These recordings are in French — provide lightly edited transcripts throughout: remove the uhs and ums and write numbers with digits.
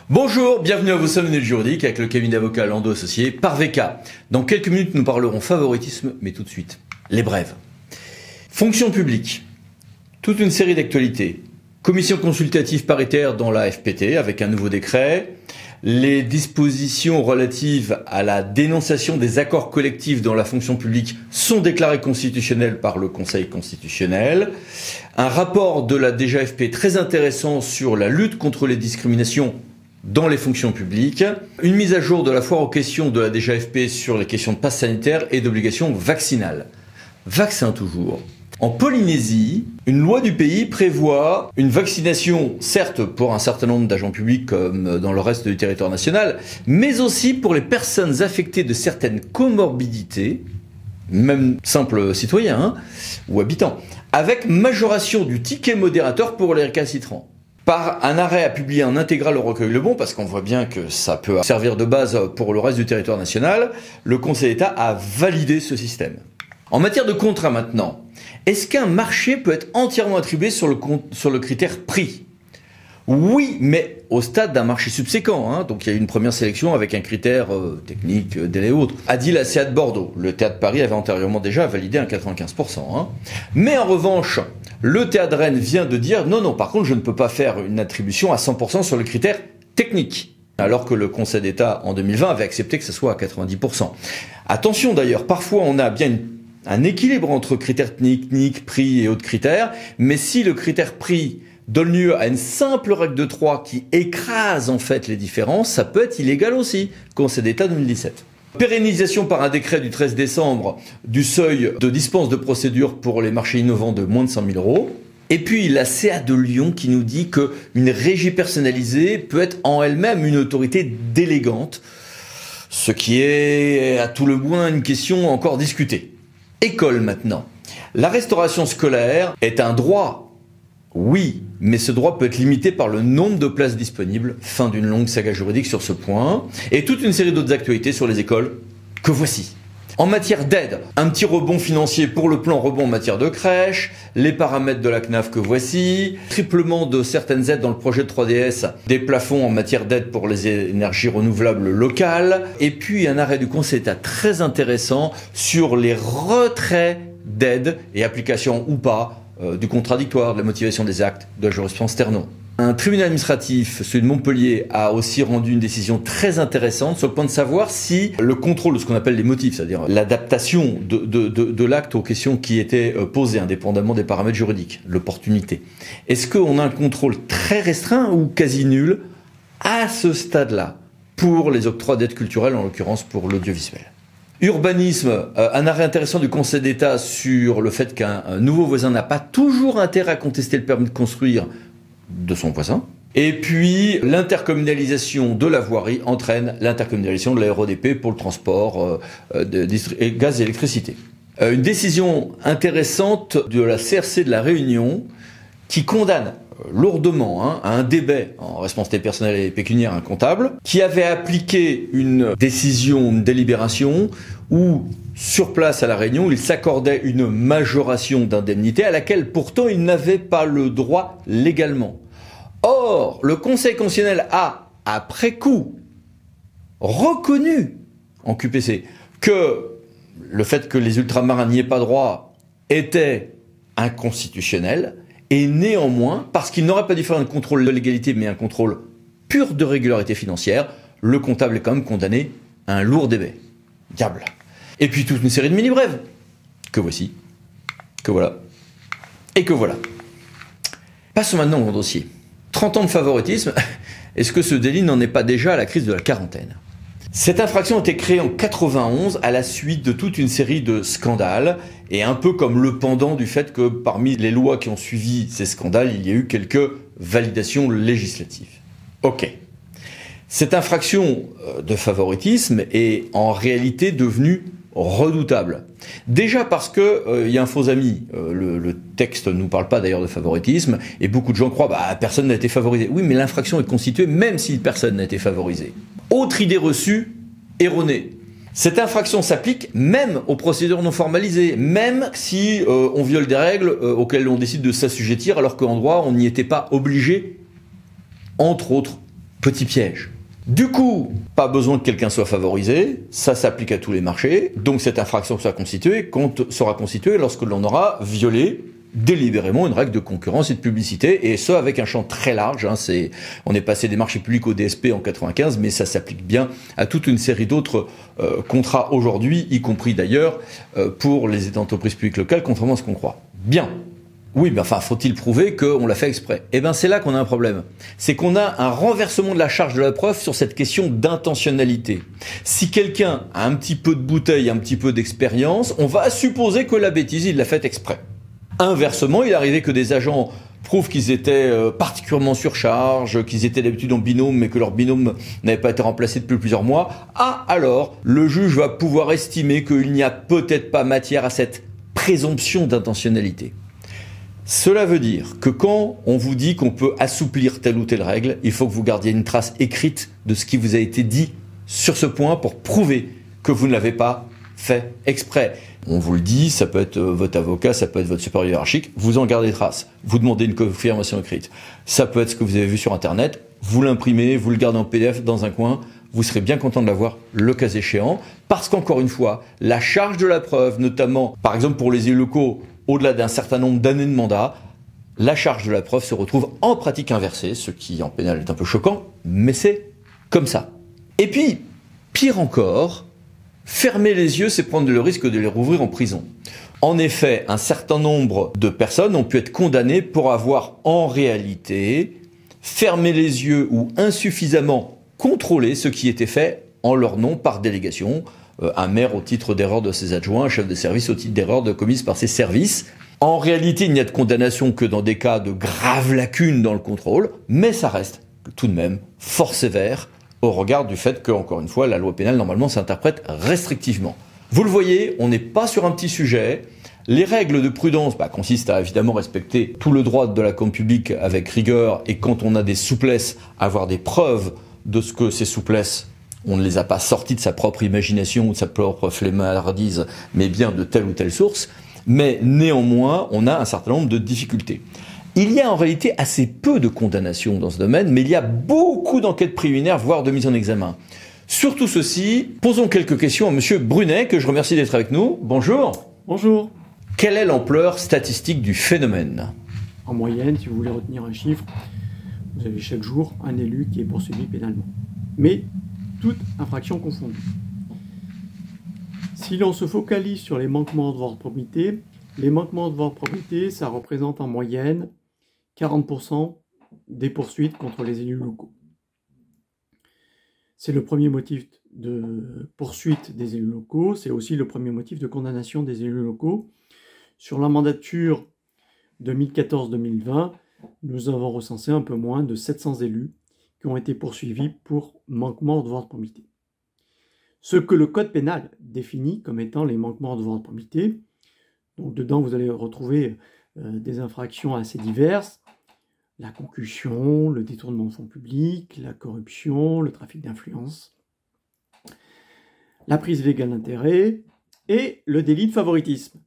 Bonjour, bienvenue à vos 5 minutes juridiques avec le cabinet d'avocats Lando Associés par VK. Dans quelques minutes, nous parlerons favoritisme, mais tout de suite, les brèves. Fonction publique, toute une série d'actualités. Commission consultative paritaire dans la FPT avec un nouveau décret. Les dispositions relatives à la dénonciation des accords collectifs dans la fonction publique sont déclarées constitutionnelles par le Conseil constitutionnel. Un rapport de la DGAFP très intéressant sur la lutte contre les discriminations dans les fonctions publiques. Une mise à jour de la foire aux questions de la DGAFP sur les questions de passe sanitaire et d'obligations vaccinales. Vaccin toujours. En Polynésie, une loi du pays prévoit une vaccination, certes pour un certain nombre d'agents publics comme dans le reste du territoire national, mais aussi pour les personnes affectées de certaines comorbidités, même simples citoyens ou habitants, avec majoration du ticket modérateur pour les récalcitrants. Par un arrêt à publier en intégrale au recueil Le Bon, parce qu'on voit bien que ça peut servir de base pour le reste du territoire national, le Conseil d'État a validé ce système. En matière de contrat maintenant, est-ce qu'un marché peut être entièrement attribué sur le critère prix ? Oui, mais au stade d'un marché subséquent. Donc il y a eu une première sélection avec un critère technique, délai autre. A dit la CA de Bordeaux. Le Théâtre de Paris avait antérieurement déjà validé un 95%. Mais en revanche, le Théâtre de Rennes vient de dire non, par contre je ne peux pas faire une attribution à 100% sur le critère technique. Alors que le Conseil d'État en 2020 avait accepté que ce soit à 90%. Attention d'ailleurs, parfois on a bien un équilibre entre critères techniques, prix et autres critères, mais si le critère prix donne lieu à une simple règle de 3 qui écrase en fait les différences, ça peut être illégal aussi. Conseil d'État 2017. Pérennisation par un décret du 13 décembre du seuil de dispense de procédure pour les marchés innovants de moins de 100 000 €. Et puis la CA de Lyon qui nous dit qu'une régie personnalisée peut être en elle-même une autorité délégante, ce qui est à tout le moins une question encore discutée. École maintenant. La restauration scolaire est un droit, oui, mais ce droit peut être limité par le nombre de places disponibles. Fin d'une longue saga juridique sur ce point. Et toute une série d'autres actualités sur les écoles que voici. En matière d'aide, un petit rebond financier pour le plan rebond en matière de crèche, les paramètres de la CNAF que voici, triplement de certaines aides dans le projet de 3DS, des plafonds en matière d'aide pour les énergies renouvelables locales, et puis un arrêt du Conseil d'État très intéressant sur les retraits d'aide et application ou pas du contradictoire, de la motivation des actes, de la jurisprudence Ternon. Un tribunal administratif, celui de Montpellier, a aussi rendu une décision très intéressante sur le point de savoir si le contrôle de ce qu'on appelle les motifs, c'est-à-dire l'adaptation de l'acte aux questions qui étaient posées, indépendamment des paramètres juridiques, l'opportunité. Est-ce qu'on a un contrôle très restreint ou quasi nul à ce stade-là pour les octrois d'aides culturelles, en l'occurrence pour l'audiovisuel? Urbanisme, un arrêt intéressant du Conseil d'État sur le fait qu'un nouveau voisin n'a pas toujours intérêt à contester le permis de construire de son voisin. Et puis, l'intercommunalisation de la voirie entraîne l'intercommunalisation de la RODP pour le transport gaz et électricité. Une décision intéressante de la CRC de la Réunion qui condamne lourdement à un débet en responsabilité personnelle et pécuniaire un comptable qui avait appliqué une décision, une délibération où sur place à La Réunion, il s'accordait une majoration d'indemnité à laquelle pourtant il n'avait pas le droit légalement. Or, le Conseil constitutionnel a, après coup, reconnu en QPC que le fait que les ultramarins n'y aient pas droit était inconstitutionnel et néanmoins, parce qu'il n'aurait pas dû faire un contrôle de légalité mais un contrôle pur de régularité financière, le comptable est quand même condamné à un lourd débet. Diable. Et puis toute une série de mini-brèves, que voici, que voilà, et que voilà. Passons maintenant au dossier. 30 ans de favoritisme, est-ce que ce délit n'en est pas déjà à la crise de la quarantaine ? Cette infraction a été créée en 91 à la suite de toute une série de scandales, et un peu comme le pendant du fait que parmi les lois qui ont suivi ces scandales, il y a eu quelques validations législatives. Ok. Cette infraction de favoritisme est en réalité devenue redoutable. Déjà parce que y a un faux ami. Le texte ne nous parle pas d'ailleurs de favoritisme et beaucoup de gens croient personne n'a été favorisé. Oui, mais l'infraction est constituée même si personne n'a été favorisé. Autre idée reçue, erronée. Cette infraction s'applique même aux procédures non formalisées, même si on viole des règles auxquelles on décide de s'assujettir alors qu'en droit on n'y était pas obligé, entre autres Petit piège. Du coup, pas besoin que quelqu'un soit favorisé, ça s'applique à tous les marchés, donc cette infraction sera constituée lorsque l'on aura violé délibérément une règle de concurrence et de publicité, et ce avec un champ très large. On est passé des marchés publics au DSP en 95, mais ça s'applique bien à toute une série d'autres contrats aujourd'hui, y compris d'ailleurs pour les entreprises publiques locales, contrairement à ce qu'on croit. Bien. Oui, mais enfin, faut-il prouver qu'on l'a fait exprès? Eh bien, c'est là qu'on a un problème. C'est qu'on a un renversement de la charge de la preuve sur cette question d'intentionnalité. Si quelqu'un a un petit peu de bouteille, un petit peu d'expérience, on va supposer que la bêtise, il l'a faite exprès. Inversement, il arrivait que des agents prouvent qu'ils étaient particulièrement surcharge, qu'ils étaient d'habitude en binôme, mais que leur binôme n'avait pas été remplacé depuis plusieurs mois. Ah, alors, le juge va pouvoir estimer qu'il n'y a peut-être pas matière à cette présomption d'intentionnalité. Cela veut dire que quand on vous dit qu'on peut assouplir telle ou telle règle, il faut que vous gardiez une trace écrite de ce qui vous a été dit sur ce point pour prouver que vous ne l'avez pas fait exprès. On vous le dit, ça peut être votre avocat, ça peut être votre supérieur hiérarchique, vous en gardez trace. Vous demandez une confirmation écrite. Ça peut être ce que vous avez vu sur Internet, vous l'imprimez, vous le gardez en PDF dans un coin, vous serez bien content de l'avoir le cas échéant, parce qu'encore une fois, la charge de la preuve, notamment par exemple pour les élus locaux, au-delà d'un certain nombre d'années de mandat, la charge de la preuve se retrouve en pratique inversée, ce qui en pénal est un peu choquant, mais c'est comme ça. Et puis, pire encore, fermer les yeux, c'est prendre le risque de les rouvrir en prison. En effet, un certain nombre de personnes ont pu être condamnées pour avoir en réalité fermé les yeux ou insuffisamment contrôlé ce qui était fait en leur nom par délégation. Un maire au titre d'erreur de ses adjoints, un chef de service au titre d'erreur commise par ses services. En réalité, il n'y a de condamnation que dans des cas de graves lacunes dans le contrôle, mais ça reste tout de même fort sévère au regard du fait que, encore une fois, la loi pénale normalement s'interprète restrictivement. Vous le voyez, on n'est pas sur un petit sujet. Les règles de prudence consistent à évidemment respecter tout le droit de la commande publique avec rigueur, et quand on a des souplesses, avoir des preuves de ce que ces souplesses, on ne les a pas sorties de sa propre imagination ou de sa propre flemmardise, mais bien de telle ou telle source. Mais néanmoins, on a un certain nombre de difficultés. Il y a en réalité assez peu de condamnations dans ce domaine, mais il y a beaucoup d'enquêtes préliminaires, voire de mise en examen. Surtout ceci, posons quelques questions à Monsieur Brunet, que je remercie d'être avec nous. Bonjour. Bonjour. Quelle est l'ampleur statistique du phénomène? En moyenne, si vous voulez retenir un chiffre, vous avez chaque jour un élu qui est poursuivi pénalement. Mais toute infraction confondue. Si l'on se focalise sur les manquements de ordre probité, les manquements de ordre probité, ça représente en moyenne 40% des poursuites contre les élus locaux. C'est le premier motif de poursuite des élus locaux, c'est aussi le premier motif de condamnation des élus locaux. Sur la mandature 2014-2020, nous avons recensé un peu moins de 700 élus qui ont été poursuivis pour manquement de ordre probité. Ce que le code pénal définit comme étant les manquements de ordre probité, donc dedans vous allez retrouver des infractions assez diverses, la concussion, le détournement de fonds publics, la corruption, le trafic d'influence, la prise illégale d'intérêt et le délit de favoritisme.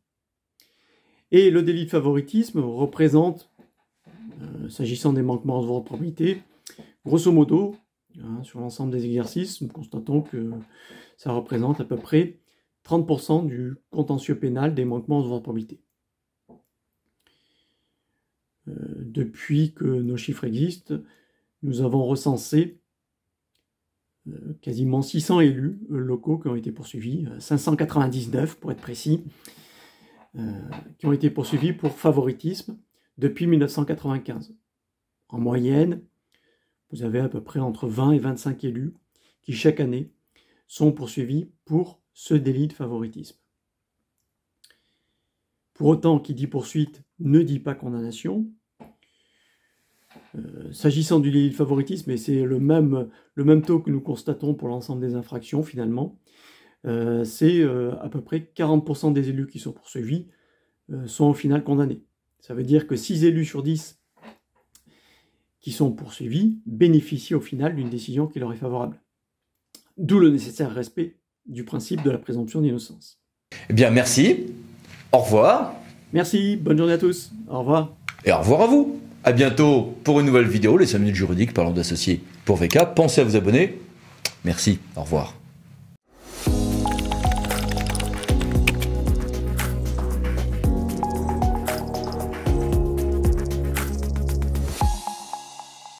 Et le délit de favoritisme représente, s'agissant des manquements de ordre probité, grosso modo, sur l'ensemble des exercices, nous constatons que ça représente à peu près 30% du contentieux pénal des manquements de ordre probité. Depuis que nos chiffres existent, nous avons recensé quasiment 600 élus locaux qui ont été poursuivis, 599 pour être précis, qui ont été poursuivis pour favoritisme depuis 1995. En moyenne, vous avez à peu près entre 20 et 25 élus qui chaque année sont poursuivis pour ce délit de favoritisme. Pour autant, qui dit poursuite ne dit pas condamnation. S'agissant du délit de favoritisme, et c'est le même taux que nous constatons pour l'ensemble des infractions finalement, c'est à peu près 40% des élus qui sont poursuivis sont au final condamnés. Ça veut dire que 6 élus sur 10 qui sont poursuivis bénéficient au final d'une décision qui leur est favorable. D'où le nécessaire respect du principe de la présomption d'innocence. Eh bien, merci. Au revoir. Merci, bonne journée à tous. Au revoir. Et au revoir à vous. À bientôt pour une nouvelle vidéo, les 5 minutes juridiques parlant d'associés pour VK. Pensez à vous abonner. Merci, au revoir.